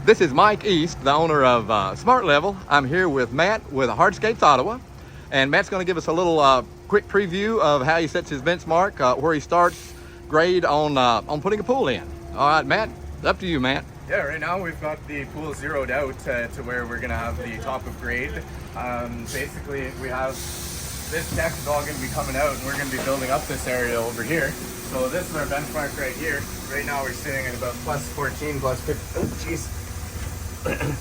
This is Mike East, the owner of Smart Level. I'm here with Matt with Hardscapes Ottawa, and Matt's going to give us a little quick preview of how he sets his benchmark, where he starts grade on putting a pool in. All right, Matt, up to you, Matt. Yeah, right now we've got the pool zeroed out to where we're gonna have the top of grade. Basically, we have this deck is all gonna be coming out, and we're gonna be building up this area over here. So this is our benchmark right here. Right now we're sitting at about plus 14, plus 15. Oh, jeez. A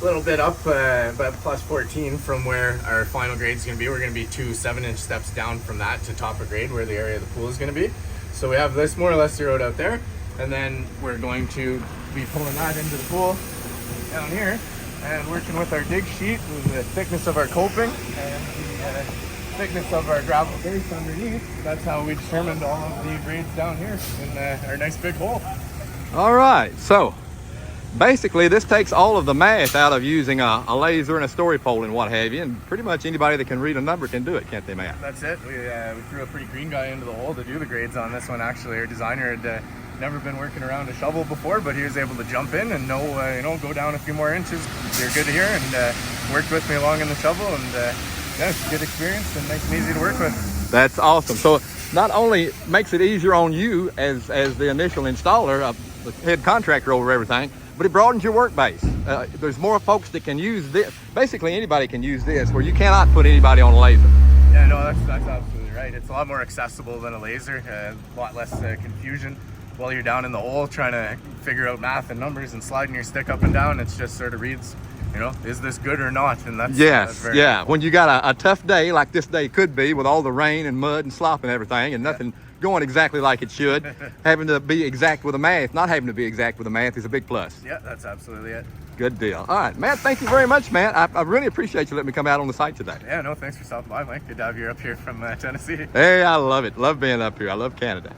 little bit up, but plus 14 from where our final grade is going to be. We're going to be 2 7-inch steps down from that to top of grade where the area of the pool is going to be. So we have this more or less zeroed out there, and then we're going to be pulling that into the pool down here and working with our dig sheet and the thickness of our coping and the thickness of our gravel base underneath. That's how we determined all of the grades down here in our nice big hole. All right, so basically this takes all of the math out of using a laser and a story pole and what have you, and pretty much anybody that can read a number can do it, can't they, Matt? That's it. We threw a pretty green guy into the hole to do the grades on this one. Actually, our designer had never been working around a shovel before, but he was able to jump in and go down a few more inches. You're good here, and worked with me along in the shovel, and yeah, it's a good experience and nice and easy to work with. That's awesome. So not only makes it easier on you as the initial installer, the head contractor over everything, but it broadens your work base. There's more folks that can use this. Basically, anybody can use this, where you cannot put anybody on a laser. Yeah, no, that's absolutely right. It's a lot more accessible than a laser, a lot less confusion while you're down in the hole trying to figure out math and numbers and sliding your stick up and down. It's just sort of reads, is this good or not? And that's yeah. When you got a tough day like this day could be, with all the rain and mud and slop and everything, and nothing going exactly like it should, having to be exact with the math, not having to be exact with the math is a big plus. Yeah, that's absolutely it. Good deal. All right, Matt, thank you very much, Matt. I really appreciate you letting me come out on the site today. Yeah, no, thanks for stopping by, Mike. Good to have you up here from Tennessee. Hey, I love it. Love being up here. I love Canada.